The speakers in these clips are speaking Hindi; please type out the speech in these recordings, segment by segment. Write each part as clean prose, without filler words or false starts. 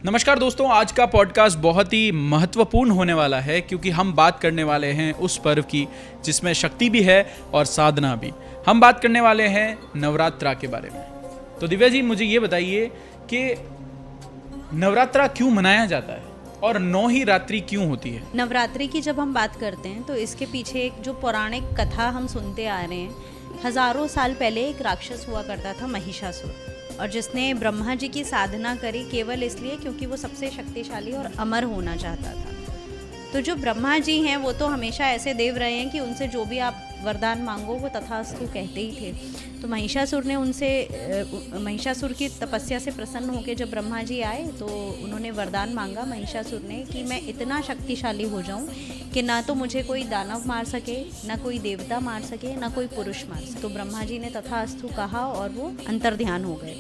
नमस्कार दोस्तों, आज का पॉडकास्ट बहुत ही महत्वपूर्ण होने वाला है क्योंकि हम बात करने वाले हैं उस पर्व की जिसमें शक्ति भी है और साधना भी। हम बात करने वाले हैं नवरात्रा के बारे में। तो दिव्या जी, मुझे ये बताइए कि नवरात्रा क्यों मनाया जाता है और 9 ही रात्रि क्यों होती है? नवरात्रि की जब हम बात करते हैं तो इसके पीछे एक जो पौराणिक कथा हम सुनते आ रहे हैं, हजारों साल पहले एक राक्षस हुआ करता था महिषासुर, और जिसने ब्रह्मा जी की साधना करी केवल इसलिए क्योंकि वो सबसे शक्तिशाली और अमर होना चाहता था। तो जो ब्रह्मा जी हैं वो तो हमेशा ऐसे देव रहे हैं कि उनसे जो भी आप वरदान मांगो वो तथास्तु कहते ही थे। तो महिषासुर की तपस्या से प्रसन्न होकर जब ब्रह्मा जी आए तो उन्होंने वरदान मांगा महिषासुर ने कि मैं इतना शक्तिशाली हो जाऊं कि ना तो मुझे कोई दानव मार सके, ना कोई देवता मार सके, ना कोई पुरुष मार सके। तो ब्रह्मा जी ने तथास्तु कहा और वो अंतर्ध्यान हो गए।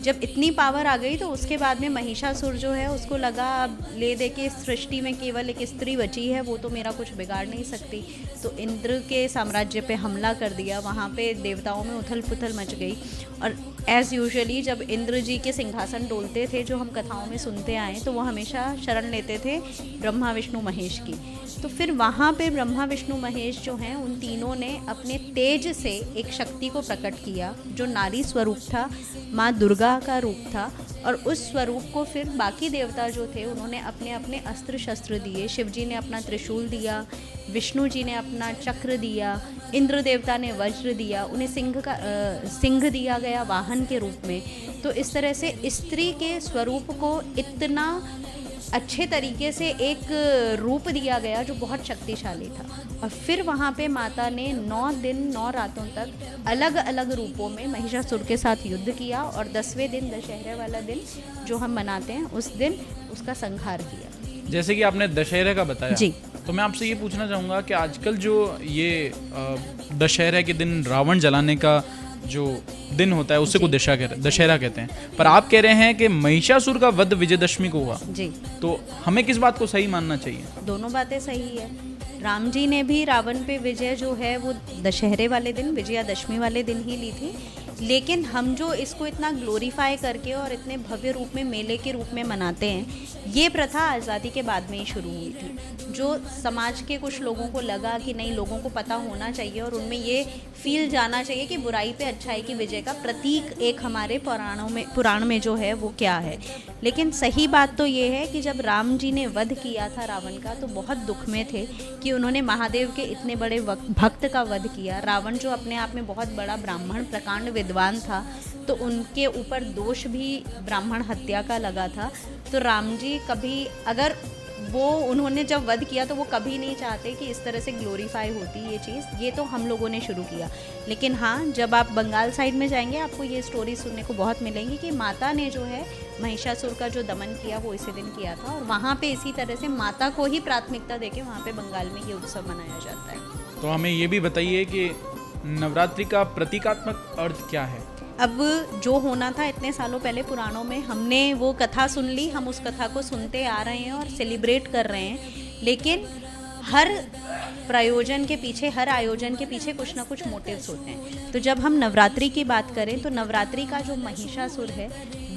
जब इतनी पावर आ गई तो उसके बाद में महिषासुर जो है उसको लगा अब ले दे के सृष्टि में केवल एक स्त्री बची है, वो तो मेरा कुछ बिगाड़ नहीं सकती। तो इंद्र के साम्राज्य पे हमला कर दिया। वहाँ पे देवताओं में उथल पुथल मच गई। और एज़ यूजुअली जब इंद्र जी के सिंहासन डोलते थे, जो हम कथाओं में सुनते आए, तो वो हमेशा शरण लेते थे ब्रह्मा विष्णु महेश की। तो फिर वहाँ पे ब्रह्मा विष्णु महेश जो हैं उन तीनों ने अपने तेज से एक शक्ति को प्रकट किया जो नारी स्वरूप था, माँ दुर्गा का रूप था। और उस स्वरूप को फिर बाकी देवता जो थे उन्होंने अपने अपने अस्त्र शस्त्र दिए। शिव जी ने अपना त्रिशूल दिया, विष्णु जी ने अपना चक्र दिया, इंद्र देवता ने वज्र दिया, उन्हें सिंह दिया गया वाहन के रूप में। तो इस तरह से स्त्री के स्वरूप को इतना अच्छे तरीके से एक रूप दिया गया जो बहुत शक्तिशाली था। और फिर वहाँ पे माता ने 9 दिन 9 रातों तक अलग अलग रूपों में महिषासुर के साथ युद्ध किया। और 10वें दिन दशहरे वाला दिन जो हम मनाते हैं उस दिन उसका संहार किया। जैसे कि आपने दशहरे का बताया जी, तो मैं आपसे ये पूछना चाहूँगा कि आजकल जो ये दशहरे के दिन रावण जलाने का जो दिन होता है उसे को दशहरा कहते हैं, पर आप कह रहे हैं कि महिषासुर का वध विजयदशमी को हुआ। जी, तो हमें किस बात को सही मानना चाहिए? दोनों बातें सही है। राम जी ने भी रावण पे विजय जो है वो दशहरे वाले दिन, विजयादशमी वाले दिन ही ली थी। लेकिन हम जो इसको इतना ग्लोरीफाई करके और इतने भव्य रूप में मेले के रूप में मनाते हैं, ये प्रथा आज़ादी के बाद में ही शुरू हुई थी। जो समाज के कुछ लोगों को लगा कि नहीं, लोगों को पता होना चाहिए और उनमें ये फील जाना चाहिए कि बुराई पे अच्छाई की विजय का प्रतीक एक हमारे पुराण में जो है वो क्या है। लेकिन सही बात तो ये है कि जब राम जी ने वध किया था रावण का तो बहुत दुख में थे कि उन्होंने महादेव के इतने बड़े भक्त का वध किया। रावण जो अपने आप में बहुत बड़ा ब्राह्मण प्रकांड विद्वान था, तो उनके ऊपर दोष भी ब्राह्मण हत्या का लगा था। तो राम जी कभी अगर वो उन्होंने जब वध किया तो वो कभी नहीं चाहते कि इस तरह से ग्लोरीफाई होती ये चीज़। ये तो हम लोगों ने शुरू किया। लेकिन हाँ, जब आप बंगाल साइड में जाएंगे आपको ये स्टोरी सुनने को बहुत मिलेंगी कि माता ने जो है महिषासुर का जो दमन किया वो इसी दिन किया था। और वहाँ पे इसी तरह से माता को ही प्राथमिकता देके वहाँ पे बंगाल में ये उत्सव मनाया जाता है। तो हमें ये भी बताइए कि नवरात्रि का प्रतीकात्मक अर्थ क्या है? अब जो होना था इतने सालों पहले पुराणों में, हमने वो कथा सुन ली, हम उस कथा को सुनते आ रहे हैं और सेलिब्रेट कर रहे हैं। लेकिन हर प्रयोजन के पीछे, हर आयोजन के पीछे कुछ ना कुछ मोटिव्स होते हैं। तो जब हम नवरात्रि की बात करें तो नवरात्रि का जो महिषासुर है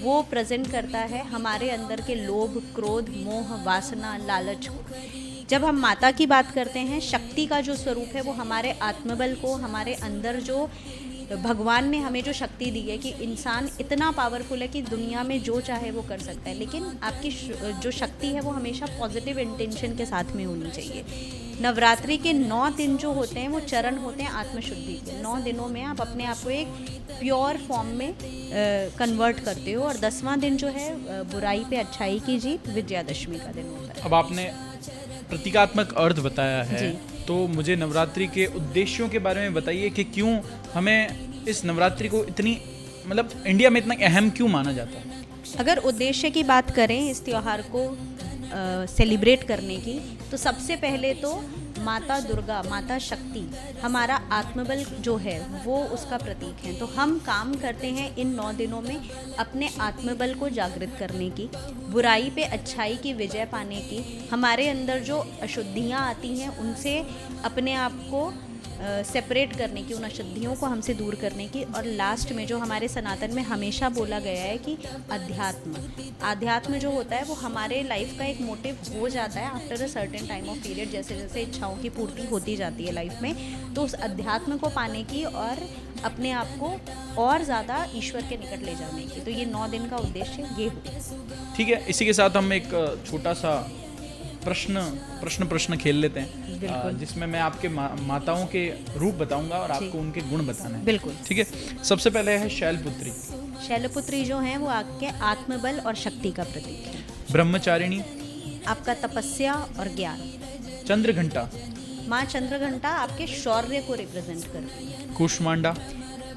वो प्रेजेंट करता है हमारे अंदर के लोभ, क्रोध, मोह, वासना, लालच को। जब हम माता की बात करते हैं, शक्ति का जो स्वरूप है वो हमारे आत्मबल को, हमारे अंदर जो भगवान ने हमें जो शक्ति दी है कि इंसान इतना पावरफुल है कि दुनिया में जो चाहे वो कर सकता है। लेकिन आपकी जो शक्ति है वो हमेशा पॉजिटिव इंटेंशन के साथ में होनी चाहिए। नवरात्रि के 9 दिन जो होते हैं वो चरण होते हैं आत्मशुद्धि के। 9 दिनों में आप अपने आप को एक प्योर फॉर्म में कन्वर्ट करते हो। और 10वां दिन जो है बुराई पे अच्छाई की जीत, विजयादशमी का दिन होता है। अब आपने प्रतीकात्मक अर्थ बताया है, तो मुझे नवरात्रि के उद्देश्यों के बारे में बताइए कि क्यों हमें इस नवरात्रि को इतनी, मतलब इंडिया में इतना अहम क्यों माना जाता है? अगर उद्देश्य की बात करें इस त्यौहार को सेलिब्रेट करने की, तो सबसे पहले तो माता दुर्गा, माता शक्ति हमारा आत्मबल जो है वो उसका प्रतीक है। तो हम काम करते हैं इन 9 दिनों में अपने आत्मबल को जागृत करने की, बुराई पे अच्छाई की विजय पाने की, हमारे अंदर जो अशुद्धियाँ आती हैं उनसे अपने आप को सेपरेट करने की, उन अशुद्धियों को हमसे दूर करने की। और लास्ट में जो हमारे सनातन में हमेशा बोला गया है कि अध्यात्म जो होता है वो हमारे लाइफ का एक मोटिव हो जाता है after a certain time of period, जैसे जैसे इच्छाओं की पूर्ति होती जाती है लाइफ में, तो उस अध्यात्म को पाने की और अपने आप को और ज़्यादा ईश्वर के निकट ले जाने की। तो ये 9 दिन का उद्देश्य ये हो। ठीक है, इसी के साथ हम एक छोटा सा प्रश्न खेल लेते हैं, जिसमें मैं आपके माताओं के रूप बताऊंगा और आपको उनके गुण बताना है। बिल्कुल। ठीक है, सबसे पहले है शैलपुत्री। शैलपुत्री जो हैं वो आपके आत्मबल और शक्ति का प्रतीक है। ब्रह्मचारिणी। आपका तपस्या और ज्ञान। चंद्रघंटा। माँ चंद्रघंटा आपके शौर्य को रिप्रेजेंट करती है। कूष्मांडा।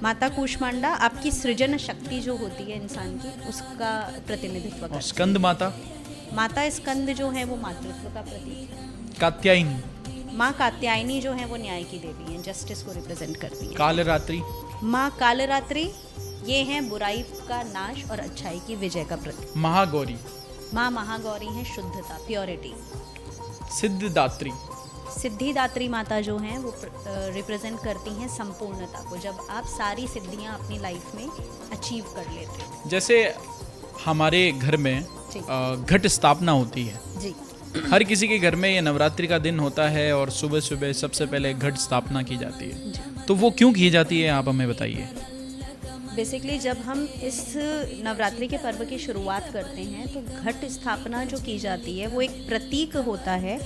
माता कूष्मांडा आपकी सृजन शक्ति जो होती है इंसान की, उसका प्रतिनिधित्व करती है। स्कंद माता। माता स्कंद जो है वो मातृत्व का प्रतीक है। कात्यायनी। माँ कात्यायनी जो है वो न्याय की देवी हैं, जस्टिस को रिप्रेजेंट करती है। कालरात्रि। माँ कालरात्रि ये हैं बुराई का नाश और अच्छाई की विजय का प्रतीक। महागौरी। माँ महागौरी हैं शुद्धता, प्योरिटी। सिद्धिदात्री। सिद्धिदात्री माता जो हैं वो रिप्रेजेंट करती हैं संपूर्णता को, जब आप सारी सिद्धियां अपनी लाइफ में अचीव कर लेते हैं। जैसे हमारे घर में घट स्थापना होती है जी, हर किसी के घर में ये नवरात्रि का दिन होता है और सुबह सुबह सबसे पहले घट स्थापना की जाती है, तो वो क्यों की जाती है आप हमें बताइए। बेसिकली जब हम इस नवरात्रि के पर्व की शुरुआत करते हैं तो घट स्थापना जो की जाती है वो एक प्रतीक होता है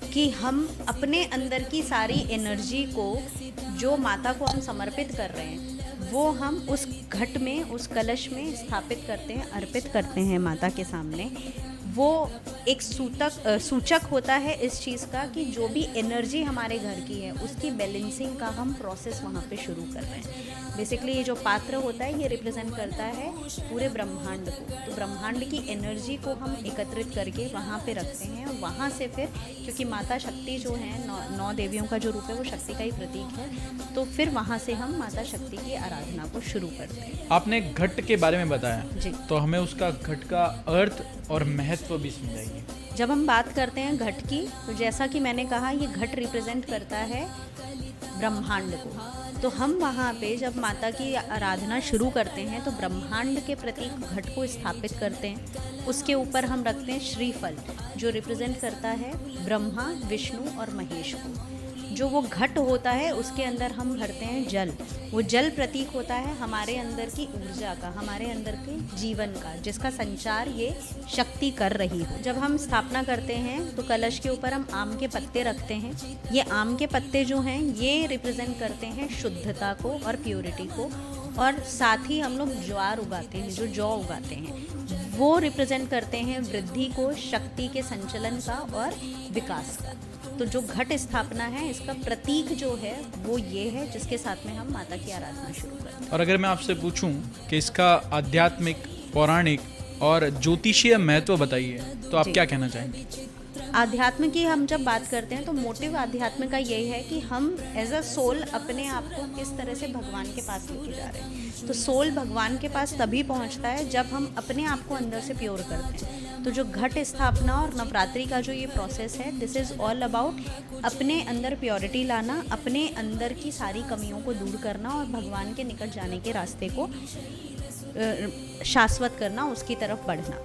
कि हम अपने अंदर की सारी एनर्जी को, जो माता को हम समर्पित कर रहे हैं, वो हम उस घट में, उस कलश में स्थापित करते हैं, अर्पित करते हैं माता के सामने। वो एक सूचक होता है इस चीज़ का कि जो भी एनर्जी हमारे घर की है उसकी बैलेंसिंग का हम प्रोसेस वहाँ पे शुरू कर रहे हैं। बेसिकली ये जो पात्र होता है ये रिप्रेजेंट करता है पूरे ब्रह्मांड को, तो ब्रह्मांड की एनर्जी को हम एकत्रित करके वहाँ पे रखते हैं। और वहाँ से फिर, क्योंकि माता शक्ति जो है, 9 देवियों का जो रूप है वो शक्ति का ही प्रतीक है, तो फिर वहाँ से हम माता शक्ति की आराधना को शुरू करते हैं। आपने घट के बारे में बताया जी, तो हमें उसका घट का अर्थ और महत्व भी समझाइए। जब हम बात करते हैं घट की, तो जैसा कि मैंने कहा ये घट रिप्रेजेंट करता है ब्रह्मांड को, तो हम वहाँ पे जब माता की आराधना शुरू करते हैं तो ब्रह्मांड के प्रतीक घट को स्थापित करते हैं। उसके ऊपर हम रखते हैं श्रीफल जो रिप्रेजेंट करता है ब्रह्मा, विष्णु और महेश को। जो वो घट होता है उसके अंदर हम भरते हैं जल, वो जल प्रतीक होता है हमारे अंदर की ऊर्जा का, हमारे अंदर के जीवन का, जिसका संचार ये शक्ति कर रही हो। जब हम स्थापना करते हैं तो कलश के ऊपर हम आम के पत्ते रखते हैं। ये आम के पत्ते जो हैं ये रिप्रेजेंट करते हैं शुद्धता को और प्योरिटी को। और साथ ही हम लोग ज्वार उगाते हैं, जो जौ उगाते हैं, वो रिप्रेजेंट करते हैं वृद्धि को, शक्ति के संचलन का और विकास का। तो जो घट स्थापना है इसका प्रतीक जो है वो ये है, जिसके साथ में हम माता की आराधना शुरू करते हैं। और अगर मैं आपसे पूछूं कि इसका आध्यात्मिक, पौराणिक और ज्योतिषीय महत्व बताइए, तो आप क्या कहना चाहेंगे। आध्यात्म की हम जब बात करते हैं तो मोटिव आध्यात्म का यही है कि हम एज अ सोल अपने आप को किस तरह से भगवान के पास लेके जा रहे हैं। तो सोल भगवान के पास तभी पहुंचता है जब हम अपने आप को अंदर से प्योर करते हैं। तो जो घट स्थापना और नवरात्रि का जो ये प्रोसेस है, दिस इज़ ऑल अबाउट अपने अंदर प्योरिटी लाना, अपने अंदर की सारी कमियों को दूर करना और भगवान के निकट जाने के रास्ते को शाश्वत करना, उसकी तरफ बढ़ना।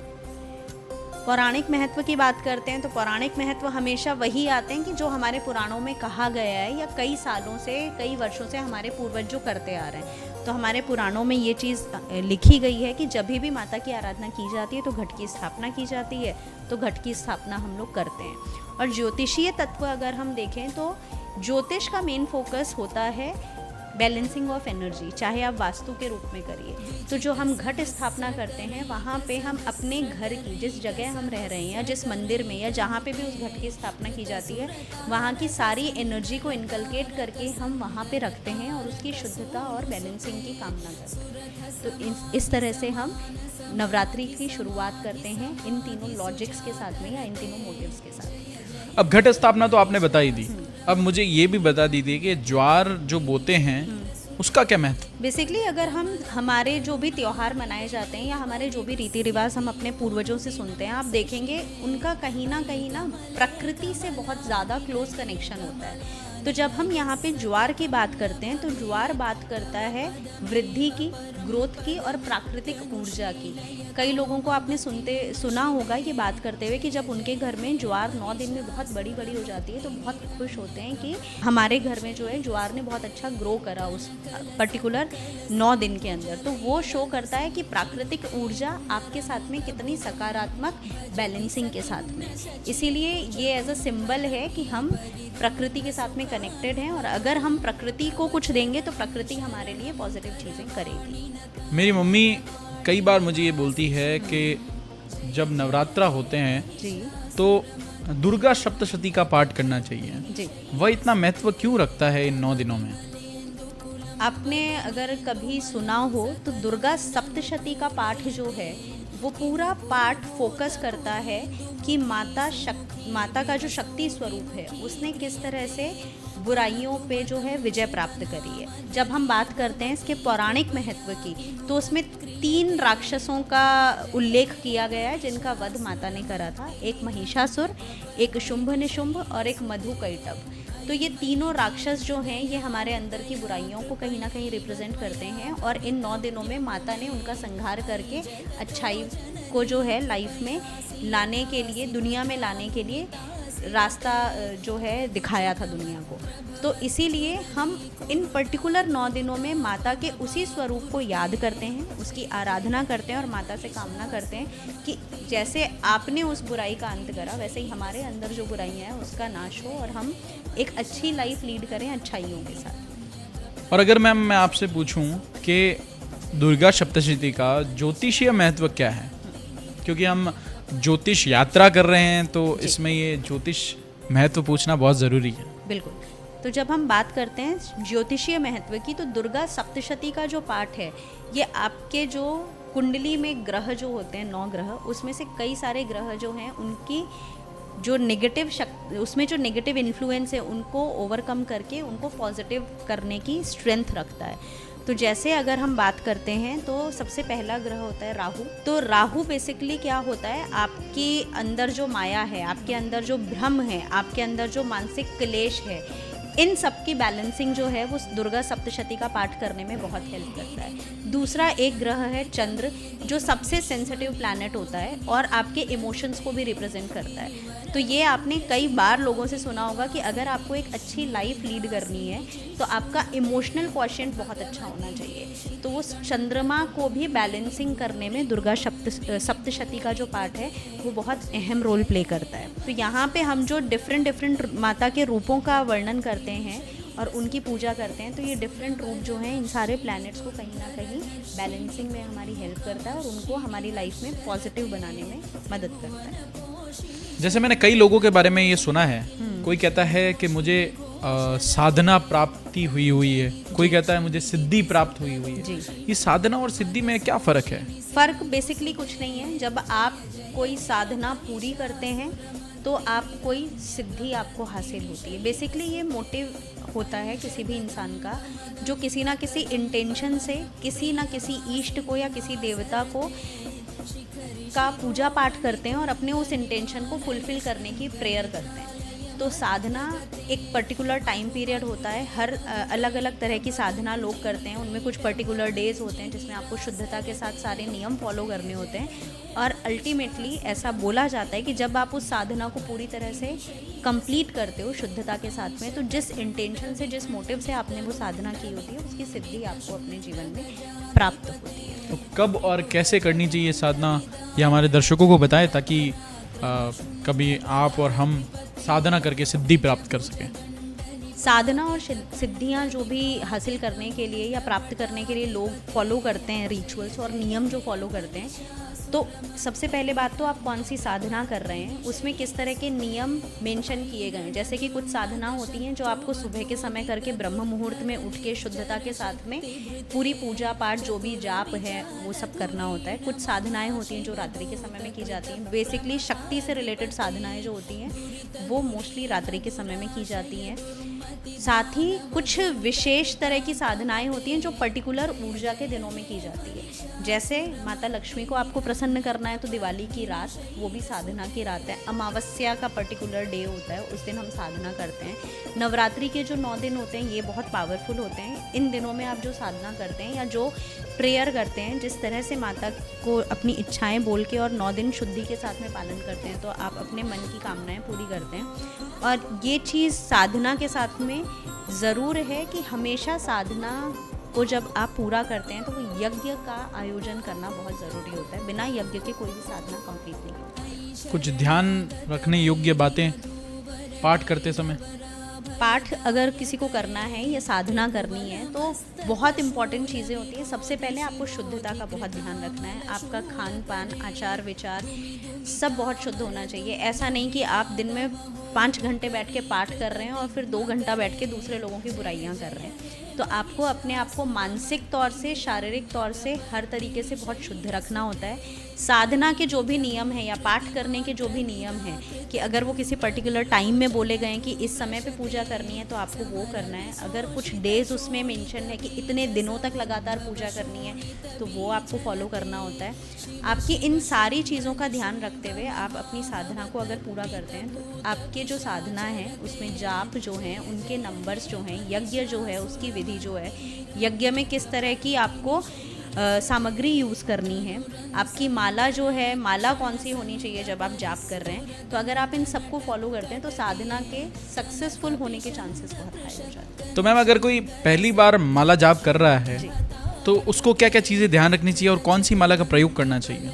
पौराणिक महत्व की बात करते हैं तो पौराणिक महत्व हमेशा वही आते हैं कि जो हमारे पुराणों में कहा गया है या कई सालों से, कई वर्षों से हमारे पूर्वज जो करते आ रहे हैं। तो हमारे पुराणों में ये चीज़ लिखी गई है कि जब भी माता की आराधना की जाती है तो घट की स्थापना की जाती है, तो घट की स्थापना हम लोग करते हैं। और ज्योतिषीय तत्व अगर हम देखें तो ज्योतिष का मेन फोकस होता है बैलेंसिंग ऑफ एनर्जी, चाहे आप वास्तु के रूप में करिए। तो जो हम घट स्थापना करते हैं वहाँ पे हम अपने घर की, जिस जगह हम रह रहे हैं या जिस मंदिर में या जहाँ पे भी उस घट की स्थापना की जाती है, वहाँ की सारी एनर्जी को इनकलकेट करके हम वहाँ पे रखते हैं और उसकी शुद्धता और बैलेंसिंग की कामना करते हैं। तो इस तरह से हम नवरात्रि की शुरुआत करते हैं इन तीनों लॉजिक्स के साथ में या इन तीनों मोटिव्स के साथ। अब घट स्थापना तो आपने बता ही दी, अब मुझे ये भी बता दीजिए कि ज्वार जो बोते हैं उसका क्या महत्व। बेसिकली अगर हम हमारे जो भी त्यौहार मनाए जाते हैं या हमारे जो भी रीति रिवाज हम अपने पूर्वजों से सुनते हैं, आप देखेंगे उनका कहीं ना प्रकृति से बहुत ज़्यादा क्लोज कनेक्शन होता है। तो जब हम यहाँ पे ज्वार की बात करते हैं तो ज्वार बात करता है वृद्धि की, ग्रोथ की और प्राकृतिक ऊर्जा की। कई लोगों को आपने सुना होगा ये बात करते हुए कि जब उनके घर में ज्वार 9 दिन में बहुत बड़ी बड़ी हो जाती है तो बहुत खुश होते हैं कि हमारे घर में जो है ज्वार ने बहुत अच्छा ग्रो करा उस पर्टिकुलर 9 दिन के अंदर। तो वो शो करता है कि प्राकृतिक ऊर्जा आपके साथ में कितनी सकारात्मक बैलेंसिंग के साथ में। इसीलिए ये एज अ सिंबल है कि हम प्रकृति के साथ में कनेक्टेड हैं और अगर हम प्रकृति को कुछ देंगे तो प्रकृति हमारे लिए पॉजिटिव चीज़ें करेगी। मेरी मम्मी कई बार मुझे ये बोलती है कि जब नवरात्रा होते हैं जी तो दुर्गा सप्तशती का पाठ करना चाहिए। जी। वह इतना महत्व क्यों रखता है इन 9 दिनों में? आपने अगर कभी सुना हो तो दुर्गा सप्तशती का पाठ जो है वो पूरा पाठ फोकस करता है कि माता का जो शक्ति स्वरूप है उसने किस तरह से बुराइयों पे जो है विजय प्राप्त करी है। जब हम बात करते हैं इसके पौराणिक महत्व की तो उसमें 3 राक्षसों का उल्लेख किया गया है जिनका वध माता ने करा था। एक महिषासुर, एक शुंभ निशुंभ और एक मधुकैटभ। तो ये तीनों राक्षस जो हैं ये हमारे अंदर की बुराइयों को कहीं ना कहीं रिप्रेजेंट करते हैं और इन 9 दिनों में माता ने उनका संहार करके अच्छाई को जो है लाइफ में लाने के लिए, दुनिया में लाने के लिए रास्ता जो है दिखाया था दुनिया को। तो इसीलिए हम इन पर्टिकुलर 9 दिनों में माता के उसी स्वरूप को याद करते हैं, उसकी आराधना करते हैं और माता से कामना करते हैं कि जैसे आपने उस बुराई का अंत करा वैसे ही हमारे अंदर जो बुराइयां हैं उसका नाश हो और हम एक अच्छी लाइफ लीड करें अच्छाइयों के साथ। और अगर मैम मैं आपसे पूछूं कि दुर्गा सप्तशती का ज्योतिषीय महत्व क्या है, क्योंकि हम ज्योतिष यात्रा कर रहे हैं तो इसमें ये ज्योतिष महत्व पूछना बहुत ज़रूरी है। बिल्कुल। तो जब हम बात करते हैं ज्योतिषीय महत्व की तो दुर्गा सप्तशती का जो पाठ है ये आपके जो कुंडली में ग्रह जो होते हैं 9 ग्रह, उसमें से कई सारे ग्रह जो हैं उनकी जो उसमें जो नेगेटिव इन्फ्लुएंस है उनको ओवरकम करके उनको पॉजिटिव करने की स्ट्रेंथ रखता है। तो जैसे अगर हम बात करते हैं तो सबसे पहला ग्रह होता है राहु। तो राहु बेसिकली क्या होता है, आपके अंदर जो माया है, आपके अंदर जो भ्रम है, आपके अंदर जो मानसिक क्लेश है, इन सब की बैलेंसिंग जो है वो दुर्गा सप्तशती का पाठ करने में बहुत हेल्प करता है। दूसरा एक ग्रह है चंद्र, जो सबसे सेंसिटिव प्लैनेट होता है और आपके इमोशंस को भी रिप्रेजेंट करता है। तो ये आपने कई बार लोगों से सुना होगा कि अगर आपको एक अच्छी लाइफ लीड करनी है तो आपका इमोशनल क्वोशिएंट बहुत अच्छा होना चाहिए। तो उस चंद्रमा को भी बैलेंसिंग करने में दुर्गा सप्तशती का जो पाठ है वो बहुत अहम रोल प्ले करता है। तो यहाँ पे हम जो डिफरेंट माता के रूपों का वर्णन करते हैं और उनकी पूजा करते हैं तो ये डिफरेंट रूप जो हैं इन सारे प्लैनेट्स को कहीं ना कहीं बैलेंसिंग में हमारी हेल्प करता है और उनको हमारी लाइफ में पॉजिटिव बनाने में मदद करता है। जैसे मैंने कई लोगों के बारे में ये सुना है, कोई कहता है कि मुझे साधना प्राप्ति हुई है, कोई कहता है मुझे सिद्धि प्राप्त हुई है। ये साधना और सिद्धि में क्या फ़र्क है? फ़र्क बेसिकली कुछ नहीं है। जब आप कोई साधना पूरी करते हैं तो आप कोई सिद्धि आपको हासिल होती है। बेसिकली ये मोटिव होता है किसी भी इंसान का जो किसी ना किसी इंटेंशन से किसी ना किसी ईष्ट को या किसी देवता को का पूजा पाठ करते हैं और अपने उस इंटेंशन को फुलफिल करने की प्रेयर करते हैं। तो साधना एक पर्टिकुलर टाइम पीरियड होता है, हर अलग अलग तरह की साधना लोग करते हैं, उनमें कुछ पर्टिकुलर डेज होते हैं जिसमें आपको शुद्धता के साथ सारे नियम फॉलो करने होते हैं और अल्टीमेटली ऐसा बोला जाता है कि जब आप उस साधना को पूरी तरह से कंप्लीट करते हो शुद्धता के साथ में तो जिस इंटेंशन से, जिस मोटिव से आपने वो साधना की होती है उसकी सिद्धि आपको अपने जीवन में प्राप्त होती है। तो कब और कैसे करनी चाहिए साधना, ये हमारे दर्शकों को बताएं ताकि कभी आप और हम साधना करके सिद्धि प्राप्त कर सकें। साधना और सिद्धियाँ जो भी हासिल करने के लिए या प्राप्त करने के लिए लोग फॉलो करते हैं रिचुअल्स और नियम जो फॉलो करते हैं, तो सबसे पहले बात तो आप कौन सी साधना कर रहे हैं उसमें किस तरह के नियम मेंशन किए गए हैं। जैसे कि कुछ साधना होती हैं जो आपको सुबह के समय करके ब्रह्म मुहूर्त में उठ के शुद्धता के साथ में पूरी पूजा पाठ जो भी जाप है वो सब करना होता है। कुछ साधनाएं होती हैं जो रात्रि के समय में की जाती हैं। बेसिकली शक्ति से रिलेटेड साधनाएं जो होती हैं वो मोस्टली रात्रि के समय में की जाती हैं। साथ ही कुछ विशेष तरह की साधनाएं होती हैं जो पर्टिकुलर ऊर्जा के दिनों में की जाती है। जैसे माता लक्ष्मी को आपको प्रसन्न करना है तो दिवाली की रात, वो भी साधना की रात है। अमावस्या का पर्टिकुलर डे होता है, उस दिन हम साधना करते हैं। नवरात्रि के जो 9 दिन होते हैं ये बहुत पावरफुल होते हैं। इन दिनों में आप जो साधना करते हैं या जो प्रेयर करते हैं, जिस तरह से माता को अपनी इच्छाएं बोल के और 9 दिन शुद्धि के साथ में पालन करते हैं, तो आप अपने मन की कामनाएं पूरी करते हैं। और ये चीज़ साधना के साथ में ज़रूर है कि हमेशा साधना को जब आप पूरा करते हैं तो वो यज्ञ का आयोजन करना बहुत ज़रूरी होता है। बिना यज्ञ के कोई भी साधना कंप्लीट नहीं होती। कुछ ध्यान रखने योग्य बातें पाठ करते समय? पाठ अगर किसी को करना है या साधना करनी है तो बहुत इंपॉर्टेंट चीज़ें होती हैं। सबसे पहले आपको शुद्धता का बहुत ध्यान रखना है। आपका खान पान, आचार विचार सब बहुत शुद्ध होना चाहिए। ऐसा नहीं कि आप दिन में 5 घंटे बैठ के पाठ कर रहे हैं और फिर 2 घंटा बैठ के दूसरे लोगों की बुराइयां कर रहे हैं। तो आपको अपने आप को मानसिक तौर से, शारीरिक तौर से हर तरीके से बहुत शुद्ध रखना होता है। साधना के जो भी नियम हैं या पाठ करने के जो भी नियम हैं कि अगर वो किसी पर्टिकुलर टाइम में बोले गए कि इस समय पे पूजा करनी है तो आपको वो करना है। अगर कुछ डेज उसमें मेंशन है कि इतने दिनों तक लगातार पूजा करनी है तो वो आपको फॉलो करना होता है। आपकी इन सारी चीज़ों का ध्यान रखते हुए आप अपनी साधना को अगर पूरा करते हैं तो आपके जो साधना है उसमें जाप जो हैं, उनके नंबर्स जो हैं, यज्ञ जो है उसकी विधि जो है, यज्ञ में किस तरह की आपको सामग्री यूज़ करनी है, आपकी माला जो है, माला कौन सी होनी चाहिए जब आप जाप कर रहे हैं, तो अगर आप इन सबको फॉलो करते हैं तो साधना के सक्सेसफुल होने के चांसेस बहुत हाई हो जाते हैं। तो मैम अगर कोई पहली बार माला जाप कर रहा है जी। तो उसको क्या क्या चीज़ें ध्यान रखनी चाहिए और कौन सी माला का प्रयोग करना चाहिए?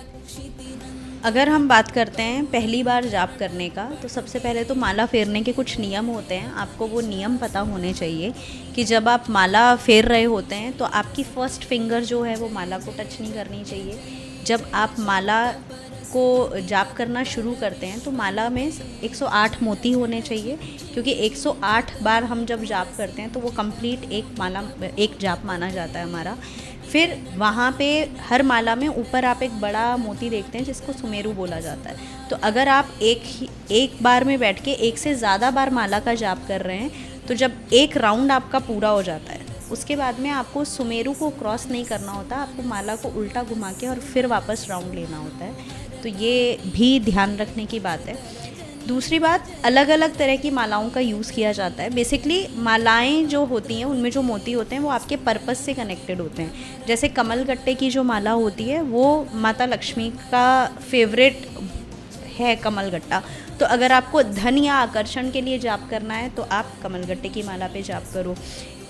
अगर हम बात करते हैं पहली बार जाप करने का, तो सबसे पहले तो माला फेरने के कुछ नियम होते हैं। आपको वो नियम पता होने चाहिए कि जब आप माला फेर रहे होते हैं तो आपकी फर्स्ट फिंगर जो है वो माला को टच नहीं करनी चाहिए। जब आप माला को जाप करना शुरू करते हैं तो माला में 108 मोती होने चाहिए, क्योंकि 108 बार हम जब जाप करते हैं तो वो कंप्लीट एक जाप माना जाता है हमारा। फिर वहाँ पे हर माला में ऊपर आप एक बड़ा मोती देखते हैं जिसको सुमेरु बोला जाता है। तो अगर आप एक बार में बैठ के एक से ज़्यादा बार माला का जाप कर रहे हैं तो जब एक राउंड आपका पूरा हो जाता है उसके बाद में आपको सुमेरु को क्रॉस नहीं करना होता, आपको माला को उल्टा घुमा के और फिर वापस राउंड लेना होता है। तो ये भी ध्यान रखने की बात है। दूसरी बात, अलग अलग तरह की मालाओं का यूज़ किया जाता है। बेसिकली मालाएं जो होती हैं उनमें जो मोती होते हैं वो आपके पर्पस से कनेक्टेड होते हैं। जैसे कमल गट्टे की जो माला होती है वो माता लक्ष्मी का फेवरेट है कमल गट्टा। तो अगर आपको धन या आकर्षण के लिए जाप करना है तो आप कमल गट्टे की माला पे जाप करो।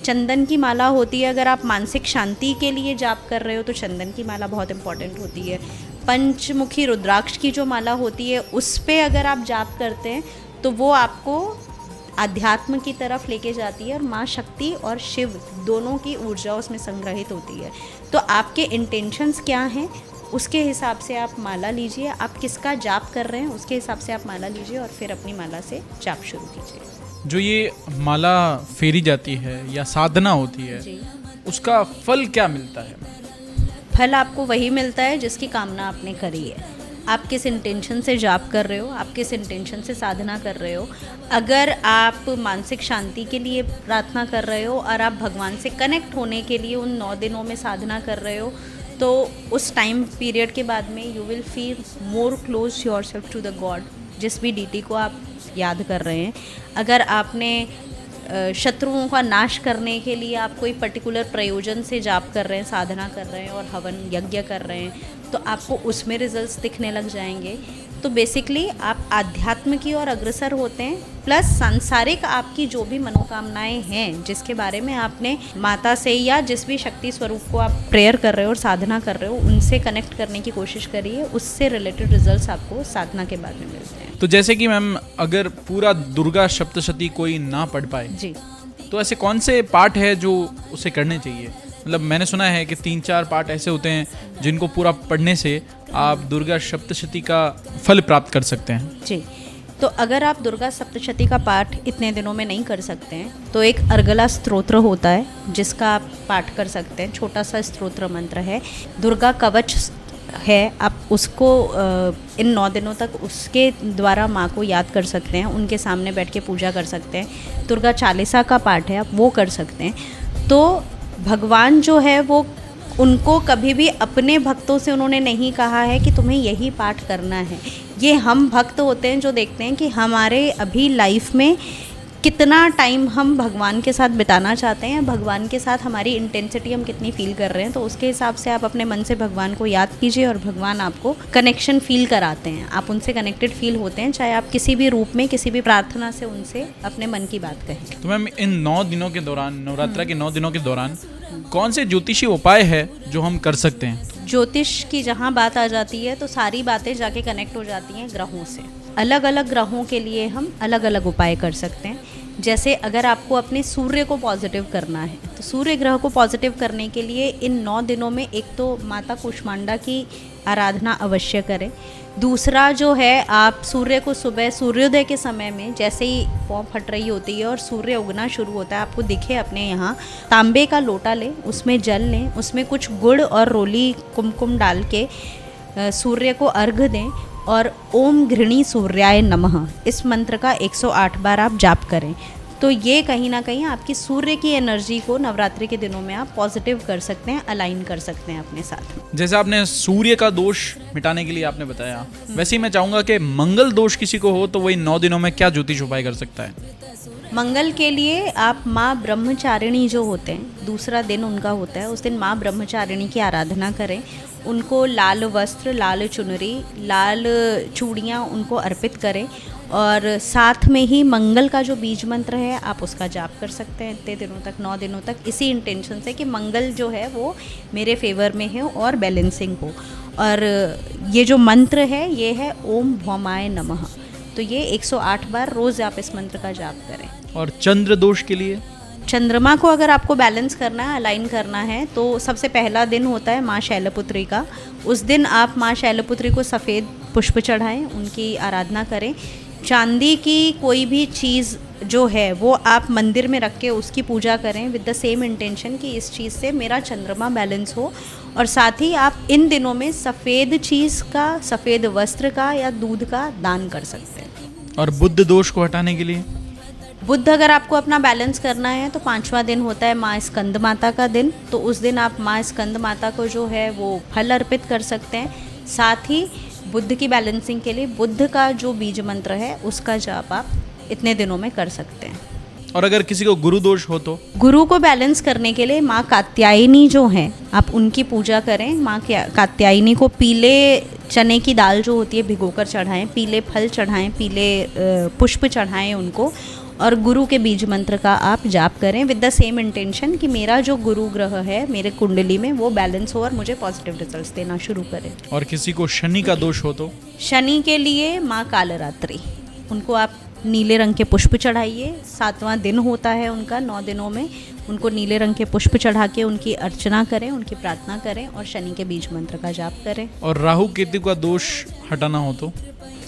चंदन की माला होती है, अगर आप मानसिक शांति के लिए जाप कर रहे हो तो चंदन की माला बहुत इंपॉर्टेंट होती है। पंचमुखी रुद्राक्ष की जो माला होती है उस पे अगर आप जाप करते हैं तो वो आपको आध्यात्म की तरफ लेके जाती है और माँ शक्ति और शिव दोनों की ऊर्जा उसमें संग्रहित होती है। तो आपके इंटेंशंस क्या हैं उसके हिसाब से आप माला लीजिए, आप किसका जाप कर रहे हैं उसके हिसाब से आप माला लीजिए और फिर अपनी माला से जाप शुरू कीजिए। जो ये माला फेरी जाती है या साधना होती है जी। उसका फल क्या मिलता है? फल आपको वही मिलता है जिसकी कामना आपने करी है। आप किस इंटेंशन से जाप कर रहे हो, आप किस इंटेंशन से साधना कर रहे हो। अगर आप मानसिक शांति के लिए प्रार्थना कर रहे हो और आप भगवान से कनेक्ट होने के लिए उन 9 दिनों में साधना कर रहे हो तो उस टाइम पीरियड के बाद में you will feel more close yourself to the god, जिस भी डीटी को आप याद कर रहे हैं। अगर आपने शत्रुओं का नाश करने के लिए आप कोई पर्टिकुलर प्रयोजन से जाप कर रहे हैं, साधना कर रहे हैं और हवन यज्ञ कर रहे हैं तो आपको उसमें रिजल्ट्स दिखने लग जाएंगे। तो बेसिकली आप आध्यात्म की ओर अग्रसर होते हैं, प्लस सांसारिक आपकी जो भी मनोकामनाएं हैं जिसके बारे में आपने माता से या जिस भी शक्ति स्वरूप को आप प्रेयर कर रहे हो और साधना कर रहे हो उनसे कनेक्ट करने की कोशिश करिए। उससे रिलेटेड रिजल्ट्स आपको साधना के बाद में मिलते हैं। तो जैसे कि मैम अगर पूरा दुर्गा सप्तशती कोई ना पढ़ पाए जी, तो ऐसे कौन से पाठ है जो उसे करने चाहिए? मतलब मैंने सुना है कि 3-4 पाठ ऐसे होते हैं जिनको पूरा पढ़ने से आप दुर्गा सप्तशती का फल प्राप्त कर सकते हैं। जी। तो अगर आप दुर्गा सप्तशती का पाठ इतने दिनों में नहीं कर सकते हैं तो एक अर्गला स्तोत्र होता है जिसका आप पाठ कर सकते हैं। छोटा सा स्तोत्र मंत्र है। दुर्गा कवच है आप उसको इन 9 दिनों तक उसके द्वारा माँ को याद कर सकते हैं, उनके सामने बैठ के पूजा कर सकते हैं। दुर्गा चालीसा का पाठ है, आप वो कर सकते हैं। तो भगवान जो है वो उनको कभी भी अपने भक्तों से उन्होंने नहीं कहा है कि तुम्हें यही पाठ करना है। ये हम भक्त होते हैं जो देखते हैं कि हमारे अभी लाइफ में कितना टाइम हम भगवान के साथ बिताना चाहते हैं, भगवान के साथ हमारी इंटेंसिटी हम कितनी फील कर रहे हैं। तो उसके हिसाब से आप अपने मन से भगवान को याद कीजिए और भगवान आपको कनेक्शन फील कराते हैं, आप उनसे कनेक्टेड फील होते हैं, चाहे आप किसी भी रूप में किसी भी प्रार्थना से उनसे अपने मन की बात कहें। तो मैम इन 9 दिनों के दौरान, नवरात्रा के 9 दिनों के दौरान कौन से ज्योतिषी उपाय है जो हम कर सकते हैं? ज्योतिष की जहाँ बात आ जाती है तो सारी बातें जाके कनेक्ट हो जाती हैं ग्रहों से। अलग अलग ग्रहों के लिए हम अलग अलग उपाय कर सकते हैं। जैसे अगर आपको अपने सूर्य को पॉजिटिव करना है तो सूर्य ग्रह को पॉजिटिव करने के लिए इन 9 दिनों में एक तो माता कुष्मांडा की आराधना अवश्य करें। दूसरा जो है, आप सूर्य को सुबह सूर्योदय के समय में जैसे ही पौ फट रही होती है और सूर्य उगना शुरू होता है, आपको दिखे अपने यहाँ तांबे का लोटा लें, उसमें जल लें, उसमें कुछ गुड़ और रोली कुमकुम डाल के सूर्य को अर्घ दें और ओम घृणी सूर्याय नमः इस मंत्र का 108 बार आप जाप करें। तो ये कहीं ना कहीं आपकी सूर्य की एनर्जी को नवरात्रि के दिनों में आप पॉजिटिव कर सकते हैं, अलाइन कर सकते हैं अपने साथ। जैसे आपने सूर्य का दोष मिटाने के लिए आपने बताया, वैसे ही मैं चाहूंगा कि मंगल दोष किसी को हो तो वही 9 दिनों में क्या ज्योतिष उपाय कर सकता है? मंगल के लिए आप माँ ब्रह्मचारिणी जो होते हैं, दूसरा दिन उनका होता है, उस दिन माँ ब्रह्मचारिणी की आराधना करें। उनको लाल वस्त्र, लाल चुनरी, लाल चूड़ियाँ उनको अर्पित करें और साथ में ही मंगल का जो बीज मंत्र है आप उसका जाप कर सकते हैं इतने दिनों तक, 9 दिनों तक, इसी इंटेंशन से कि मंगल जो है वो मेरे फेवर में हो और बैलेंसिंग हो। और ये जो मंत्र है ये है ओम भौमाय नमः। तो ये 108 बार रोज़ आप इस मंत्र का जाप करें। और चंद्र दोष के लिए? चंद्रमा को अगर आपको बैलेंस करना है, अलाइन करना है, तो सबसे पहला दिन होता है माँ शैलपुत्री का। उस दिन आप माँ शैलपुत्री को सफ़ेद पुष्प चढ़ाएं, उनकी आराधना करें। चांदी की कोई भी चीज़ जो है वो आप मंदिर में रख के उसकी पूजा करें विद द सेम इंटेंशन कि इस चीज़ से मेरा चंद्रमा बैलेंस हो। और साथ ही आप इन दिनों में सफ़ेद चीज़ का, सफ़ेद वस्त्र का या दूध का दान कर सकते हैं। और बुध दोष को हटाने के लिए? बुध अगर आपको अपना बैलेंस करना है तो 5वां दिन होता है माँ स्कंद माता का दिन। तो उस दिन आप माँ स्कंद माता को जो है वो फल अर्पित कर सकते हैं। साथ ही बुध की बैलेंसिंग के लिए बुध का जो बीज मंत्र है उसका जाप आप इतने दिनों में कर सकते हैं। और अगर किसी को गुरु दोष हो तो? गुरु को बैलेंस करने के लिए माँ कात्यायनी जो हैं आप उनकी पूजा करें। माँ कात्यायनी को पीले चने की दाल जो होती है भिगोकर चढ़ाएं, पीले फल चढ़ाएं, पीले पुष्प चढ़ाएं उनको, और गुरु के बीज मंत्र का आप जाप करें विद द सेम इंटेंशन कि मेरा जो गुरु ग्रह है मेरे कुंडली में वो बैलेंस हो और मुझे पॉजिटिव रिजल्ट्स देना शुरू करे। और किसी को शनि का दोष हो तो? शनि के लिए माँ कालरात्रि, उनको आप नीले रंग के पुष्प चढ़ाइए। 7वां दिन होता है उनका, 9 दिनों में उनको नीले रंग के पुष्प चढ़ा के उनकी अर्चना करें, उनकी प्रार्थना करें और शनि के बीज मंत्र का जाप करें। और राहु केतु का दोष हटाना हो तो?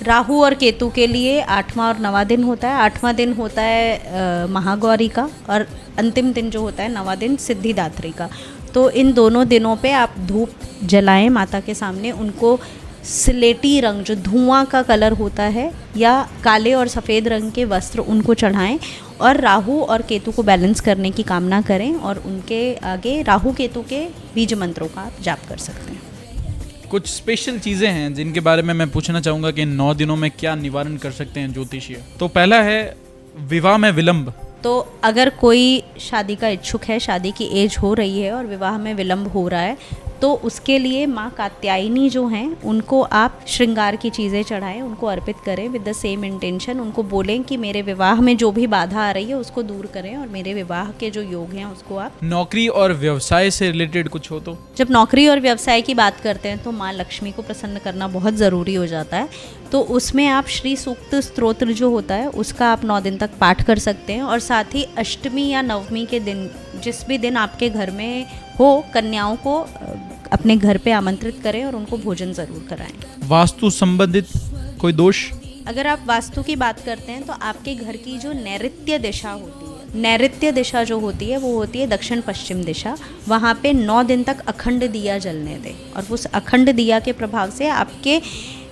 राहु और केतु के लिए 8वां और 9वां दिन होता है। 8वां दिन होता है महागौरी का और अंतिम दिन जो होता है 9वां दिन सिद्धिदात्री का। तो इन दोनों दिनों पे आप धूप जलाएं माता के सामने, उनको स्लेटी रंग जो धुआं का कलर होता है या काले और सफ़ेद रंग के वस्त्र उनको चढ़ाएं और राहु और केतु को बैलेंस करने की कामना करें और उनके आगे राहु केतु के बीज मंत्रों का आप जाप कर सकते हैं। कुछ स्पेशल चीज़ें हैं जिनके बारे में मैं पूछना चाहूँगा कि 9 दिनों में क्या निवारण कर सकते हैं ज्योतिषीय। तो पहला है विवाह में विलंब। तो अगर कोई शादी का इच्छुक है, शादी की एज हो रही है और विवाह में विलंब हो रहा है, तो उसके लिए माँ कात्यायनी जो हैं उनको आप श्रृंगार की चीज़ें चढ़ाएं, उनको अर्पित करें विद द सेम इंटेंशन। उनको बोलें कि मेरे विवाह में जो भी बाधा आ रही है उसको दूर करें और मेरे विवाह के जो योग हैं उसको आप। नौकरी और व्यवसाय से रिलेटेड कुछ हो तो? जब नौकरी और व्यवसाय की बात करते हैं तो माँ लक्ष्मी को प्रसन्न करना बहुत ज़रूरी हो जाता है। तो उसमें आप श्री सूक्त स्तोत्र जो होता है उसका आप 9 दिन तक पाठ कर सकते हैं। और साथ ही अष्टमी या नवमी के दिन, जिस भी दिन आपके घर में हो, कन्याओं को अपने घर पे आमंत्रित करें और उनको भोजन ज़रूर कराएं। वास्तु संबंधित कोई दोष? अगर आप वास्तु की बात करते हैं तो आपके घर की जो नैऋत्य दिशा होती है नैऋत्य दिशा जो होती है वो होती है दक्षिण पश्चिम दिशा। वहाँ पे 9 दिन तक अखंड दिया जलने दें, और उस अखंड दिया के प्रभाव से आपके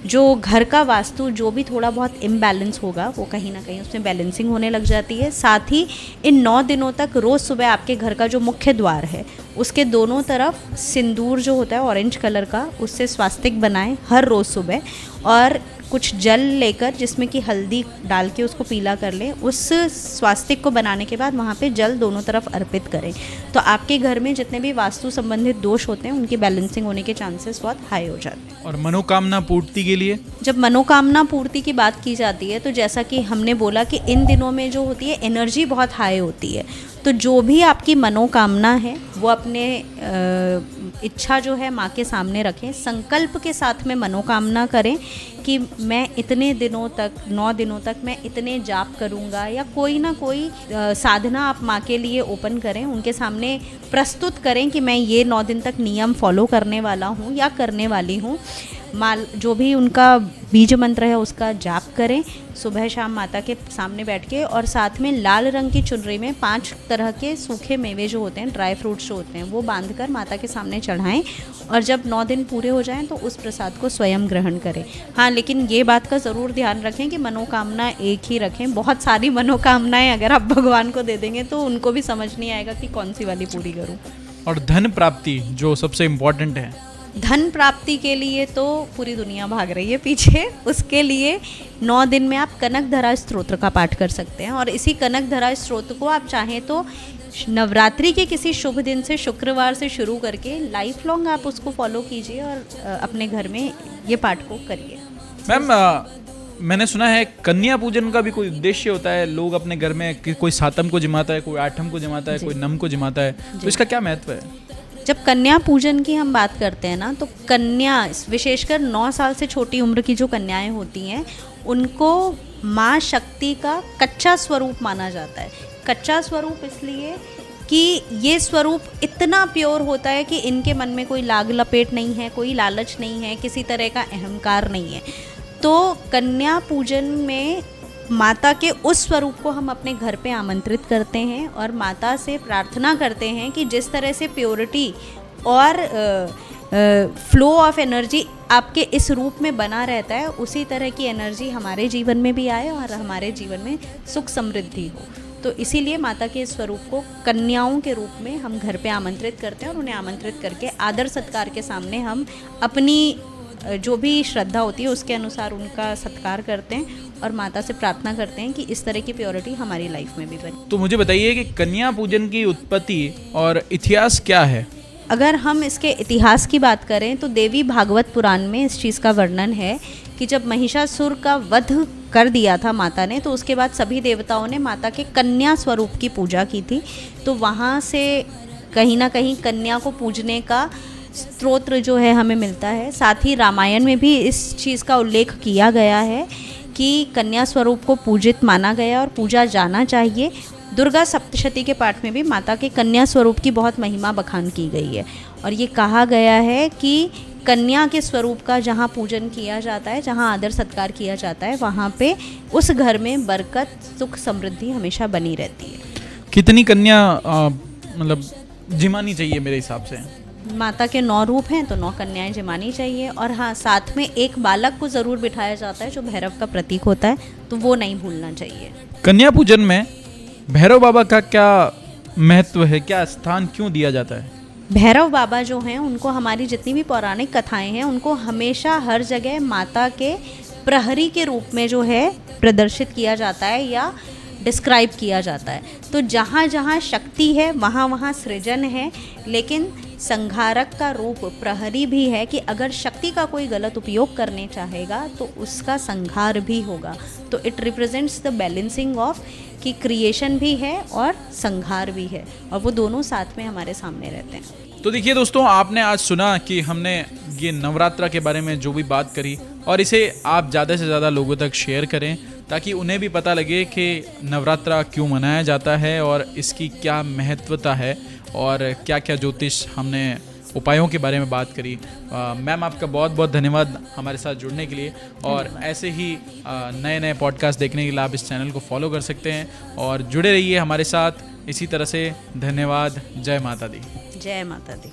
जो घर का वास्तु जो भी थोड़ा बहुत इम्बैलेंस होगा वो कहीं ना कहीं उसमें बैलेंसिंग होने लग जाती है। साथ ही इन 9 दिनों तक रोज़ सुबह आपके घर का जो मुख्य द्वार है उसके दोनों तरफ सिंदूर जो होता है ऑरेंज कलर का, उससे स्वास्तिक बनाएं हर रोज़ सुबह, और कुछ जल लेकर जिसमें कि हल्दी डाल के उसको पीला कर लें। उस स्वास्तिक को बनाने के बाद वहाँ पे जल दोनों तरफ अर्पित करें, तो आपके घर में जितने भी वास्तु संबंधित दोष होते हैं उनकी बैलेंसिंग होने के चांसेस बहुत हाई हो जाते हैं। और मनोकामना पूर्ति के लिए, जब मनोकामना पूर्ति की बात की जाती है तो जैसा कि हमने बोला कि इन दिनों में जो होती है एनर्जी बहुत हाई होती है, तो जो भी आपकी मनोकामना है वो अपने इच्छा जो है माँ के सामने रखें, संकल्प के साथ में मनोकामना करें कि मैं इतने दिनों तक 9 दिनों तक मैं इतने जाप करूँगा, या कोई ना कोई साधना आप माँ के लिए ओपन करें, उनके सामने प्रस्तुत करें कि मैं ये 9 दिन तक नियम फॉलो करने वाला हूँ या करने वाली हूँ। जो भी उनका बीज मंत्र है उसका जाप करें सुबह शाम माता के सामने बैठ के, और साथ में लाल रंग की चुनरी में 5 तरह के सूखे मेवे जो होते हैं, ड्राई फ्रूट्स जो होते हैं, वो बांधकर माता के सामने चढ़ाएं, और जब 9 दिन पूरे हो जाएं तो उस प्रसाद को स्वयं ग्रहण करें। हाँ, लेकिन ये बात का ज़रूर ध्यान रखें कि मनोकामना एक ही रखें। बहुत सारी मनोकामनाएं अगर आप भगवान को दे देंगे तो उनको भी समझ नहीं आएगा कि कौन सी वाली पूरी करूँ। और धन प्राप्ति जो सबसे इम्पोर्टेंट है, धन प्राप्ति के लिए तो पूरी दुनिया भाग रही है पीछे। उसके लिए 9 दिन में आप कनकधरा स्तोत्र का पाठ कर सकते हैं, और इसी कनकधरा स्तोत्र को आप चाहें तो नवरात्रि के किसी शुभ दिन से, शुक्रवार से शुरू करके लाइफ लॉन्ग आप उसको फॉलो कीजिए और अपने घर में ये पाठ को करिए। मैम मैंने सुना है कन्या पूजन का भी कोई उद्देश्य होता है। लोग अपने घर में कोई सातम को जमाता है, कोई आठम को जमाता है, कोई नम को जमाता है, तो इसका क्या महत्व है? जब कन्या पूजन की हम बात करते हैं ना, तो कन्या विशेषकर 9 साल से छोटी उम्र की जो कन्याएं होती हैं उनको माँ शक्ति का कच्चा स्वरूप माना जाता है। कच्चा स्वरूप इसलिए कि ये स्वरूप इतना प्योर होता है कि इनके मन में कोई लाग लपेट नहीं है, कोई लालच नहीं है, किसी तरह का अहंकार नहीं है। तो कन्या पूजन में माता के उस स्वरूप को हम अपने घर पे आमंत्रित करते हैं और माता से प्रार्थना करते हैं कि जिस तरह से प्योरिटी और फ्लो ऑफ एनर्जी आपके इस रूप में बना रहता है, उसी तरह की एनर्जी हमारे जीवन में भी आए और हमारे जीवन में सुख समृद्धि हो। तो इसीलिए माता के इस स्वरूप को कन्याओं के रूप में हम घर पे आमंत्रित करते हैं, और उन्हें आमंत्रित करके आदर सत्कार के सामने हम अपनी जो भी श्रद्धा होती है उसके अनुसार उनका सत्कार करते हैं और माता से प्रार्थना करते हैं कि इस तरह की प्योरिटी हमारी लाइफ में भी बने। तो मुझे बताइए कि कन्या पूजन की उत्पत्ति और इतिहास क्या है? अगर हम इसके इतिहास की बात करें तो देवी भागवत पुराण में इस चीज़ का वर्णन है कि जब महिषासुर का वध कर दिया था माता ने, तो उसके बाद सभी देवताओं ने माता के कन्या स्वरूप की पूजा की थी। तो वहाँ से कहीं ना कहीं कन्या को पूजने का स्तोत्र जो है हमें मिलता है। साथ ही रामायण में भी इस चीज़ का उल्लेख किया गया है कि कन्या स्वरूप को पूजित माना गया और पूजा जाना चाहिए। दुर्गा सप्तशती के पाठ में भी माता के कन्या स्वरूप की बहुत महिमा बखान की गई है, और ये कहा गया है कि कन्या के स्वरूप का जहाँ पूजन किया जाता है, जहाँ आदर सत्कार किया जाता है, वहाँ पे उस घर में बरकत, सुख, समृद्धि हमेशा बनी रहती है। कितनी कन्या मतलब जिमानी चाहिए मेरे हिसाब से? माता के 9 रूप हैं तो 9 कन्याएं जमानी चाहिए, और हाँ, साथ में एक बालक को ज़रूर बिठाया जाता है जो भैरव का प्रतीक होता है, तो वो नहीं भूलना चाहिए। कन्या पूजन में भैरव बाबा का क्या महत्व है, क्या स्थान क्यों दिया जाता है? भैरव बाबा जो हैं उनको हमारी जितनी भी पौराणिक कथाएं हैं उनको हमेशा हर जगह माता के प्रहरी के रूप में जो है प्रदर्शित किया जाता है या डिस्क्राइब किया जाता है। तो जहाँ जहाँ शक्ति है वहाँ वहाँ सृजन है, लेकिन संहारक का रूप प्रहरी भी है कि अगर शक्ति का कोई गलत उपयोग करने चाहेगा तो उसका संहार भी होगा। तो it represents the balancing of कि क्रिएशन भी है और संहार भी है, और वो दोनों साथ में हमारे सामने रहते हैं। तो देखिए दोस्तों, आपने आज सुना कि हमने ये नवरात्रा के बारे में जो भी बात करी, और इसे आप ज़्यादा से ज़्यादा लोगों तक शेयर करें ताकि उन्हें भी पता लगे कि नवरात्रा क्यों मनाया जाता है और इसकी क्या महत्वता है और क्या क्या ज्योतिष हमने उपायों के बारे में बात करी। मैम आपका बहुत बहुत धन्यवाद हमारे साथ जुड़ने के लिए, और ऐसे ही नए नए पॉडकास्ट देखने के लिए आप इस चैनल को फॉलो कर सकते हैं और जुड़े रहिए हमारे साथ इसी तरह से। धन्यवाद। जय माता दी। जय माता दी।